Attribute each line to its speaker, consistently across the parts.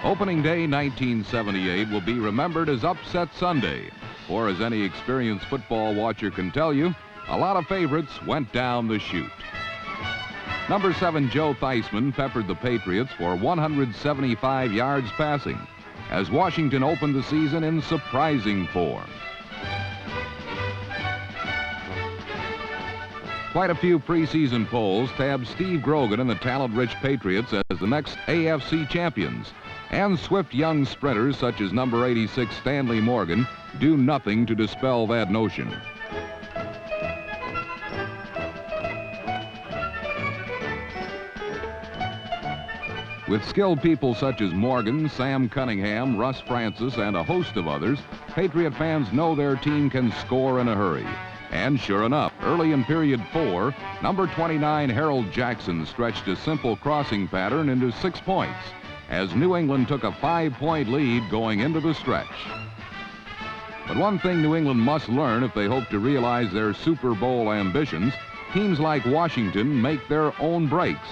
Speaker 1: Opening day 1978 will be remembered as Upset Sunday, or as any experienced football watcher can tell you, a lot of favorites went down the chute. Number 7 Joe Theismann peppered the Patriots for 175 yards passing as Washington opened the season in surprising form. Quite a few preseason polls tabbed Steve Grogan and the talent-rich Patriots as the next AFC champions, and swift young sprinters such as number 86 Stanley Morgan do nothing to dispel that notion. With skilled people such as Morgan, Sam Cunningham, Russ Francis, and a host of others, Patriot fans know their team can score in a hurry. And sure enough, early in period 4, number 29 Harold Jackson stretched a simple crossing pattern into 6 points as New England took a 5-point lead going into the stretch. But one thing New England must learn if they hope to realize their Super Bowl ambitions, teams like Washington make their own breaks.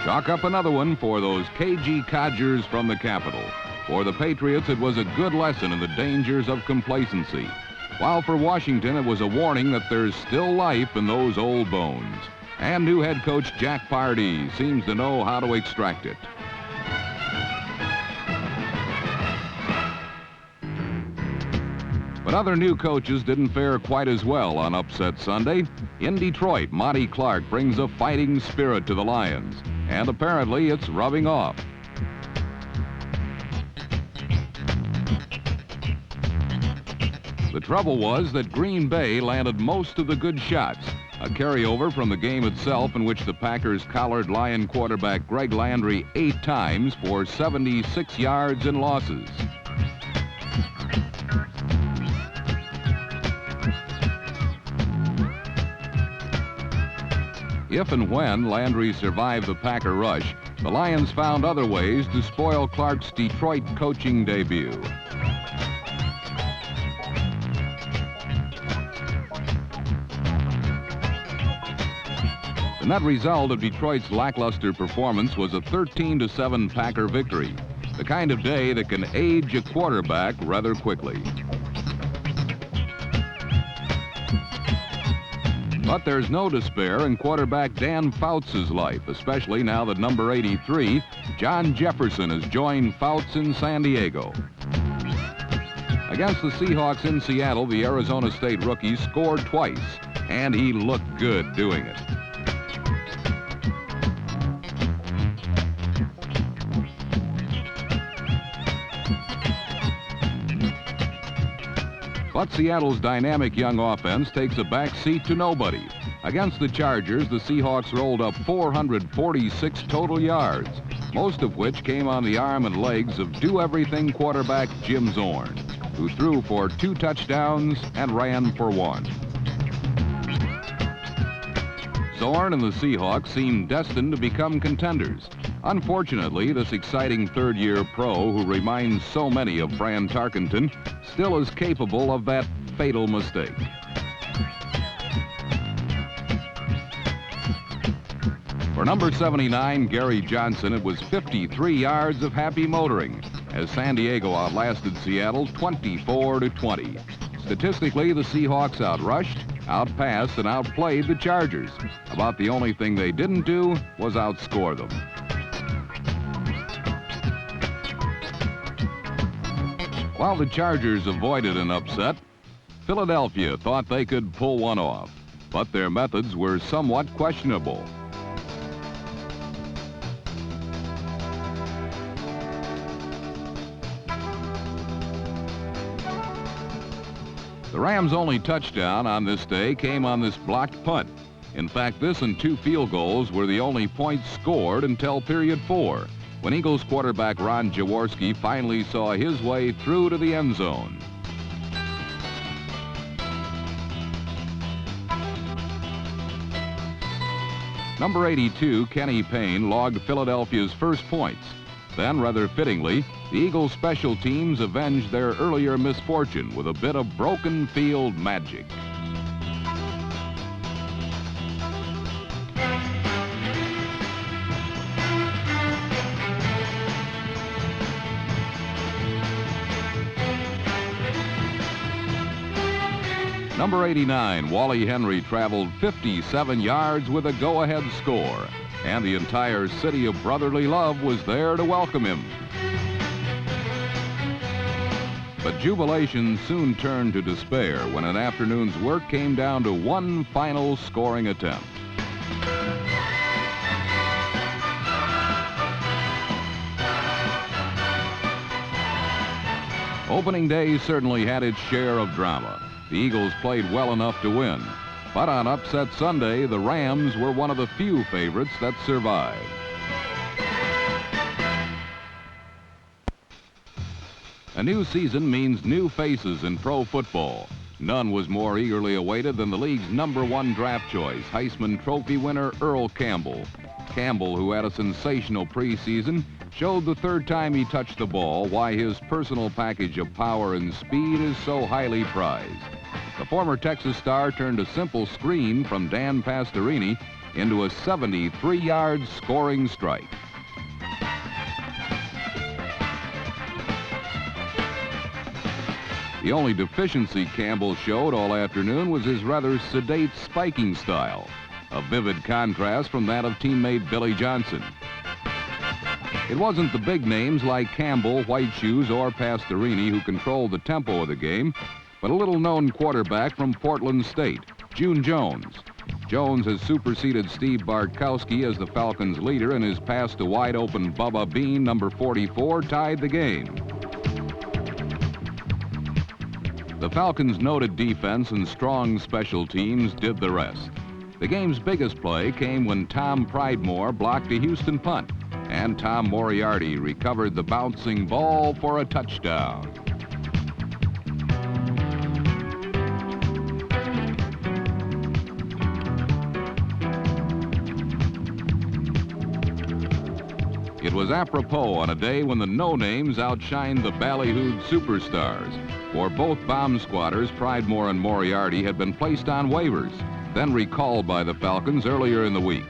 Speaker 1: Chalk up another one for those cagey codgers from the capital. For the Patriots, it was a good lesson in the dangers of complacency, while for Washington, it was a warning that there's still life in those old bones. And new head coach Jack Pardee seems to know how to extract it. But other new coaches didn't fare quite as well on Upset Sunday. In Detroit, Monty Clark brings a fighting spirit to the Lions, and apparently it's rubbing off. The trouble was that Green Bay landed most of the good shots, a carryover from the game itself in which the Packers collared Lion quarterback Greg Landry 8 times for 76 yards and losses. If and when Landry survived the Packer rush, the Lions found other ways to spoil Clark's Detroit coaching debut. The net result of Detroit's lackluster performance was a 13-7 Packer victory, the kind of day that can age a quarterback rather quickly. But there's no despair in quarterback Dan Fouts' life, especially now that number 83, John Jefferson, has joined Fouts in San Diego. Against the Seahawks in Seattle, the Arizona State rookie scored twice, and he looked good doing it. But Seattle's dynamic young offense takes a back seat to nobody. Against the Chargers, the Seahawks rolled up 446 total yards, most of which came on the arm and legs of do-everything quarterback Jim Zorn, who threw for 2 touchdowns and ran for 1. Zorn and the Seahawks seemed destined to become contenders. Unfortunately, this exciting third-year pro who reminds so many of Fran Tarkenton still is capable of that fatal mistake. For number 79, Gary Johnson, it was 53 yards of happy motoring as San Diego outlasted Seattle 24-20. Statistically, the Seahawks outrushed, outpassed, and outplayed the Chargers. About the only thing they didn't do was outscore them. While the Chargers avoided an upset, Philadelphia thought they could pull one off, but their methods were somewhat questionable. The Rams' only touchdown on this day came on this blocked punt. In fact, this and 2 field goals were the only points scored until period 4, when Eagles quarterback Ron Jaworski finally saw his way through to the end zone. Number 82, Kenny Payne, logged Philadelphia's first points. Then, rather fittingly, The Eagles' special teams avenged their earlier misfortune with a bit of broken field magic. Number 89, Wally Henry, traveled 57 yards with a go-ahead score, and the entire city of brotherly love was there to welcome him. But jubilation soon turned to despair when an afternoon's work came down to one final scoring attempt. Opening day certainly had its share of drama. The Eagles played well enough to win. But on upset Sunday, the Rams were one of the few favorites that survived. A new season means new faces in pro football. None was more eagerly awaited than the league's #1 draft choice, Heisman Trophy winner Earl Campbell. Campbell, who had a sensational preseason, showed the third time he touched the ball why his personal package of power and speed is so highly prized. The former Texas star turned a simple screen from Dan Pastorini into a 73-yard scoring strike. The only deficiency Campbell showed all afternoon was his rather sedate spiking style, a vivid contrast from that of teammate Billy Johnson. It wasn't the big names like Campbell, White Shoes, or Pastorini who controlled the tempo of the game, but a little-known quarterback from Portland State, June Jones. Jones has superseded Steve Bartkowski as the Falcons' leader, and his pass to wide-open Bubba Bean, number 44, tied the game. The Falcons' noted defense and strong special teams did the rest. The game's biggest play came when Tom Pridemore blocked a Houston punt, and Tom Moriarty recovered the bouncing ball for a touchdown. It was apropos on a day when the no-names outshined the ballyhooed superstars. For both bomb squatters, Pridemore and Moriarty, had been placed on waivers, then recalled by the Falcons earlier in the week.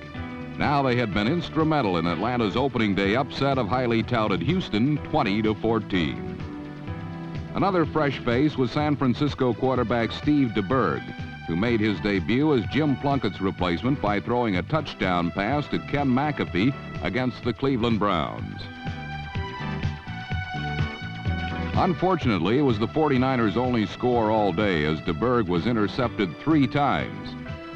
Speaker 1: Now they had been instrumental in Atlanta's opening day upset of highly touted Houston, 20-14. Another fresh face was San Francisco quarterback Steve DeBerg, who made his debut as Jim Plunkett's replacement by throwing a touchdown pass to Ken McAfee against the Cleveland Browns. Unfortunately, it was the 49ers' only score all day as DeBerg was intercepted 3 times.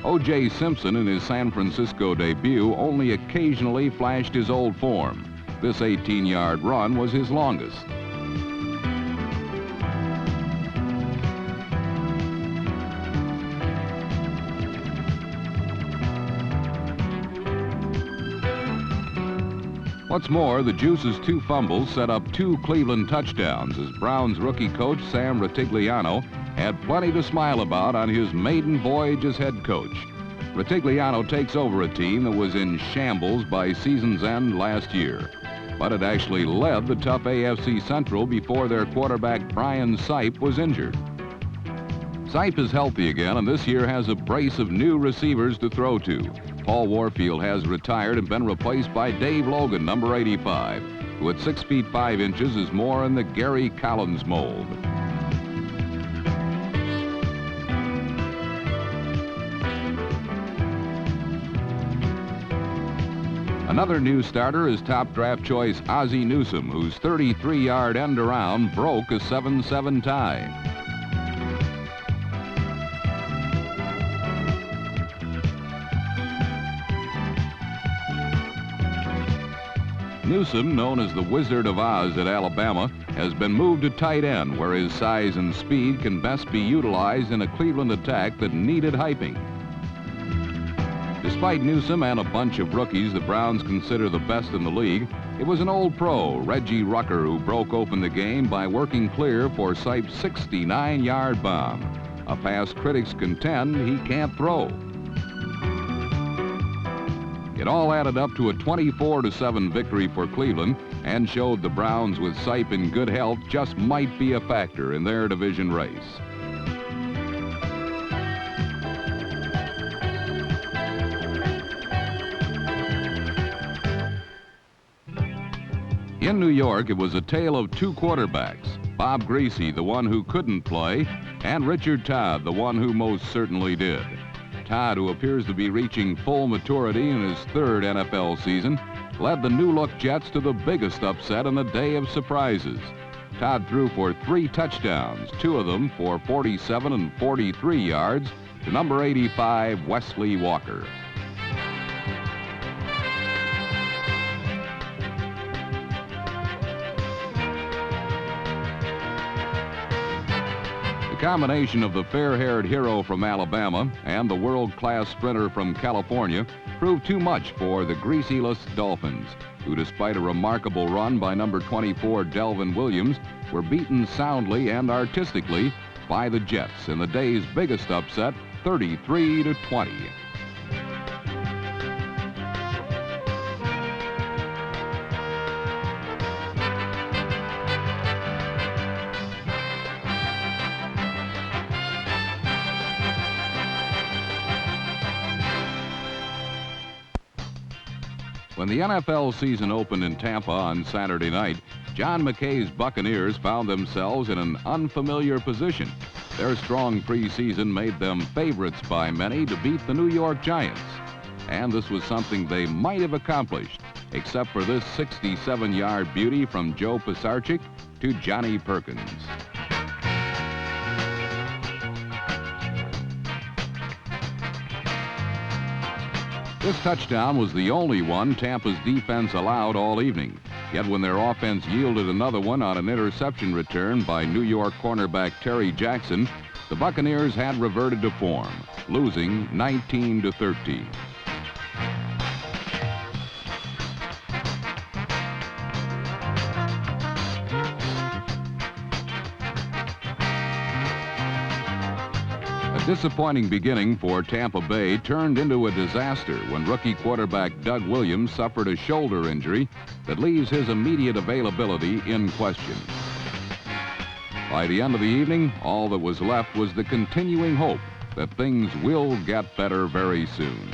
Speaker 1: O.J. Simpson, in his San Francisco debut, only occasionally flashed his old form. This 18-yard run was his longest. What's more, the Juice's 2 fumbles set up 2 Cleveland touchdowns as Browns rookie coach Sam Rutigliano had plenty to smile about on his maiden voyage as head coach. Rutigliano takes over a team that was in shambles by season's end last year, but it actually led the tough AFC Central before their quarterback Brian Sipe was injured. Sipe is healthy again, and this year has a brace of new receivers to throw to. Paul Warfield has retired and been replaced by Dave Logan, number 85, who at 6 feet 5 inches is more in the Gary Collins mold. Another new starter is top draft choice Ozzie Newsome, whose 33-yard end-around broke a 7-7 tie. Newsome, known as the Wizard of Oz at Alabama, has been moved to tight end, where his size and speed can best be utilized in a Cleveland attack that needed hyping. Despite Newsome and a bunch of rookies the Browns consider the best in the league, it was an old pro, Reggie Rucker, who broke open the game by working clear for Sipe's 69-yard bomb, a pass critics contend he can't throw. It all added up to a 24-7 victory for Cleveland and showed the Browns with Sipe in good health just might be a factor in their division race. In New York, it was a tale of two quarterbacks, Bob Griese, the one who couldn't play, and Richard Todd, the one who most certainly did. Todd, who appears to be reaching full maturity in his third NFL season, led the new-look Jets to the biggest upset in a day of surprises. Todd threw for 3 touchdowns, 2 of them for 47 and 43 yards, to number 85, Wesley Walker. The combination of the fair-haired hero from Alabama and the world-class sprinter from California proved too much for the Griese-less Dolphins, who, despite a remarkable run by number 24 Delvin Williams, were beaten soundly and artistically by the Jets in the day's biggest upset, 33-20. When the NFL season opened in Tampa on Saturday night, John McKay's Buccaneers found themselves in an unfamiliar position. Their strong preseason made them favorites by many to beat the New York Giants. And this was something they might have accomplished, except for this 67-yard beauty from Joe Pisarcik to Johnny Perkins. This touchdown was the only one Tampa's defense allowed all evening. Yet when their offense yielded another one on an interception return by New York cornerback Terry Jackson, the Buccaneers had reverted to form, losing 19-13. A disappointing beginning for Tampa Bay turned into a disaster when rookie quarterback Doug Williams suffered a shoulder injury that leaves his immediate availability in question. By the end of the evening, all that was left was the continuing hope that things will get better very soon.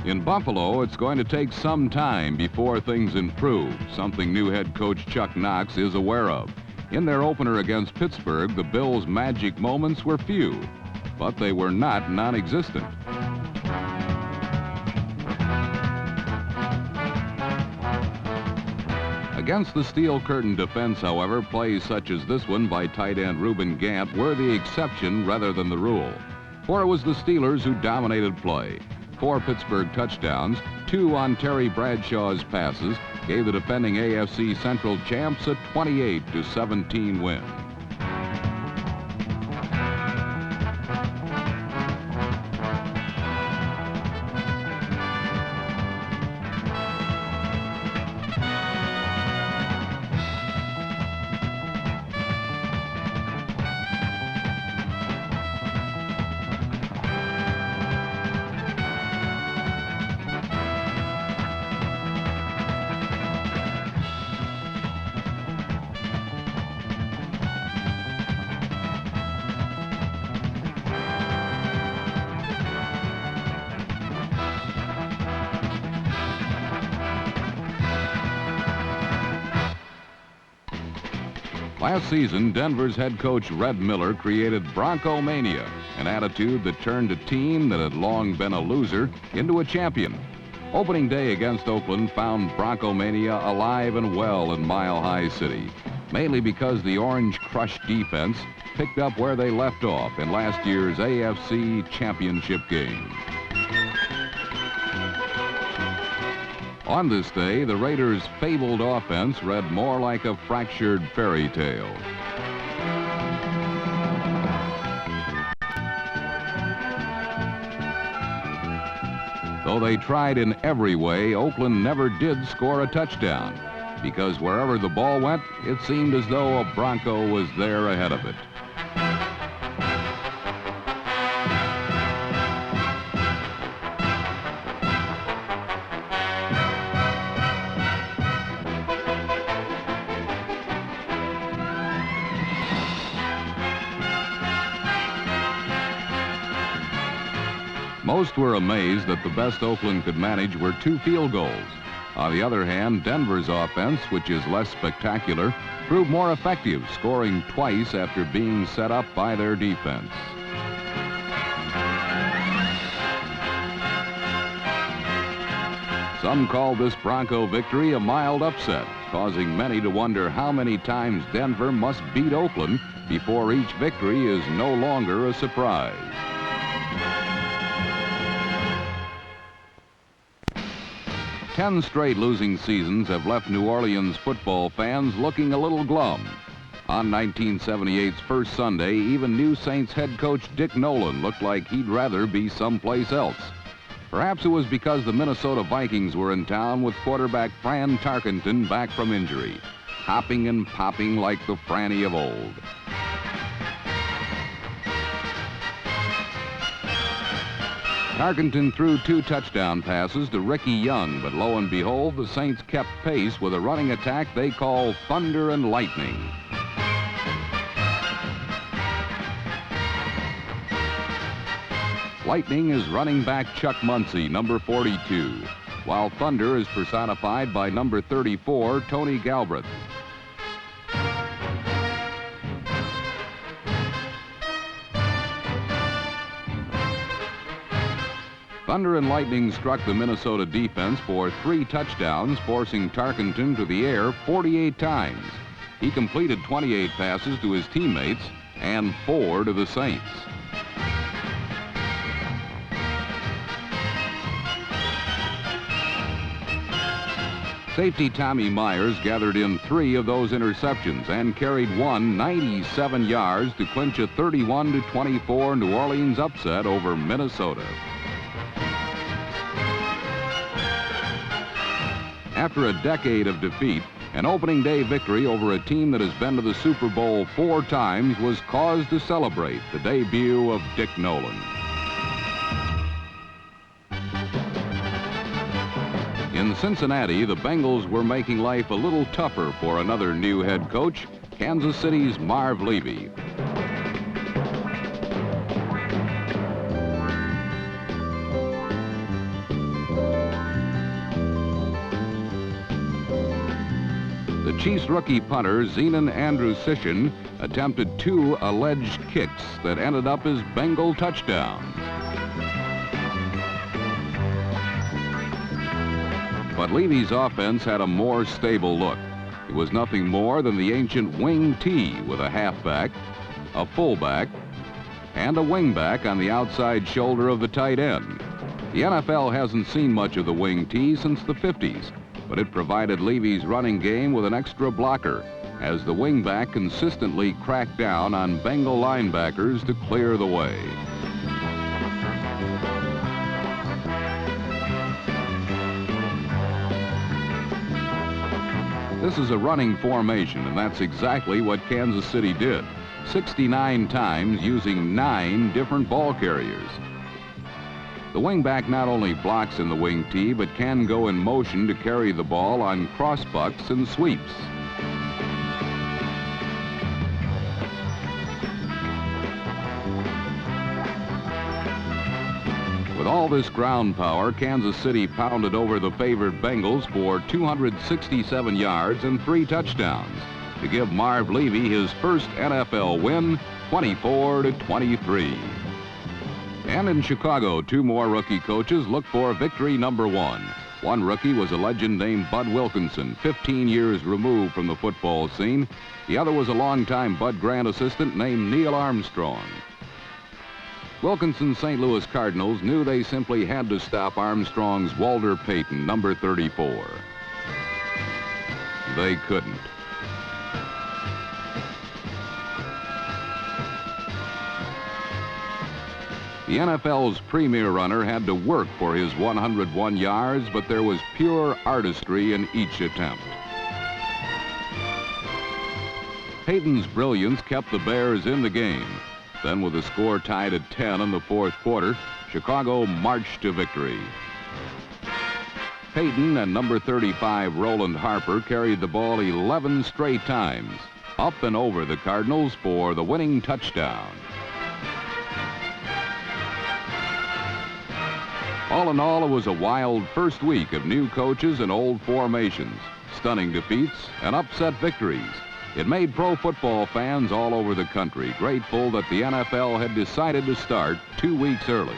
Speaker 1: In Buffalo, it's going to take some time before things improve, something new head coach Chuck Knox is aware of. In their opener against Pittsburgh, the Bills' magic moments were few, but they were not non-existent. Against the Steel Curtain defense, however, plays such as this one by tight end Reuben Gant were the exception rather than the rule. For it was the Steelers who dominated play. 4 Pittsburgh touchdowns, 2 on Terry Bradshaw's passes, gave the defending AFC Central champs a 28-17 win. Last season, Denver's head coach Red Miller created Bronco Mania, an attitude that turned a team that had long been a loser into a champion. Opening day against Oakland found Bronco Mania alive and well in Mile High City, mainly because the Orange Crush defense picked up where they left off in last year's AFC Championship game. On this day, the Raiders' fabled offense read more like a fractured fairy tale. Though they tried in every way, Oakland never did score a touchdown, because wherever the ball went, it seemed as though a Bronco was there ahead of it. Most were amazed that the best Oakland could manage were 2 field goals. On the other hand, Denver's offense, which is less spectacular, proved more effective, scoring twice after being set up by their defense. Some called this Bronco victory a mild upset, causing many to wonder how many times Denver must beat Oakland before each victory is no longer a surprise. 10 straight losing seasons have left New Orleans football fans looking a little glum. On 1978's first Sunday, even new Saints head coach Dick Nolan looked like he'd rather be someplace else. Perhaps it was because the Minnesota Vikings were in town with quarterback Fran Tarkenton back from injury, hopping and popping like the Franny of old. Tarkenton threw 2 touchdown passes to Ricky Young, but lo and behold, the Saints kept pace with a running attack they call Thunder and Lightning. Lightning is running back Chuck Muncie, number 42, while Thunder is personified by number 34, Tony Galbraith. Thunder and Lightning struck the Minnesota defense for 3 touchdowns, forcing Tarkenton to the air 48 times. He completed 28 passes to his teammates and 4 to the Saints. Safety Tommy Myers gathered in 3 of those interceptions and carried one 97 yards to clinch a 31-24 New Orleans upset over Minnesota. After a decade of defeat, an opening day victory over a team that has been to the Super Bowl 4 times was cause to celebrate the debut of Dick Nolan. In Cincinnati, the Bengals were making life a little tougher for another new head coach, Kansas City's Marv Levy. The Chiefs rookie punter Zenon Andrushishin attempted 2 alleged kicks that ended up as Bengal touchdowns. But Levy's offense had a more stable look. It was nothing more than the ancient wing T with a halfback, a fullback, and a wingback on the outside shoulder of the tight end. The NFL hasn't seen much of the wing T since the 50s, but it provided Levy's running game with an extra blocker, as the wingback consistently cracked down on Bengal linebackers to clear the way. This is a running formation, and that's exactly what Kansas City did, 69 times using 9 different ball carriers. The wingback not only blocks in the wing T, but can go in motion to carry the ball on crossbucks and sweeps. With all this ground power, Kansas City pounded over the favored Bengals for 267 yards and 3 touchdowns to give Marv Levy his first NFL win, 24-23. And in Chicago, 2 more rookie coaches look for victory number 1. One rookie was a legend named Bud Wilkinson, 15 years removed from the football scene. The other was a longtime Bud Grant assistant named Neil Armstrong. Wilkinson's St. Louis Cardinals knew they simply had to stop Armstrong's Walter Payton, number 34. They couldn't. The NFL's premier runner had to work for his 101 yards, but there was pure artistry in each attempt. Peyton's brilliance kept the Bears in the game. Then, with the score tied at 10 in the fourth quarter, Chicago marched to victory. Peyton and number 35 Roland Harper carried the ball 11 straight times, up and over the Cardinals for the winning touchdown. All in all, it was a wild first week of new coaches and old formations, stunning defeats and upset victories. It made pro football fans all over the country grateful that the NFL had decided to start 2 weeks early.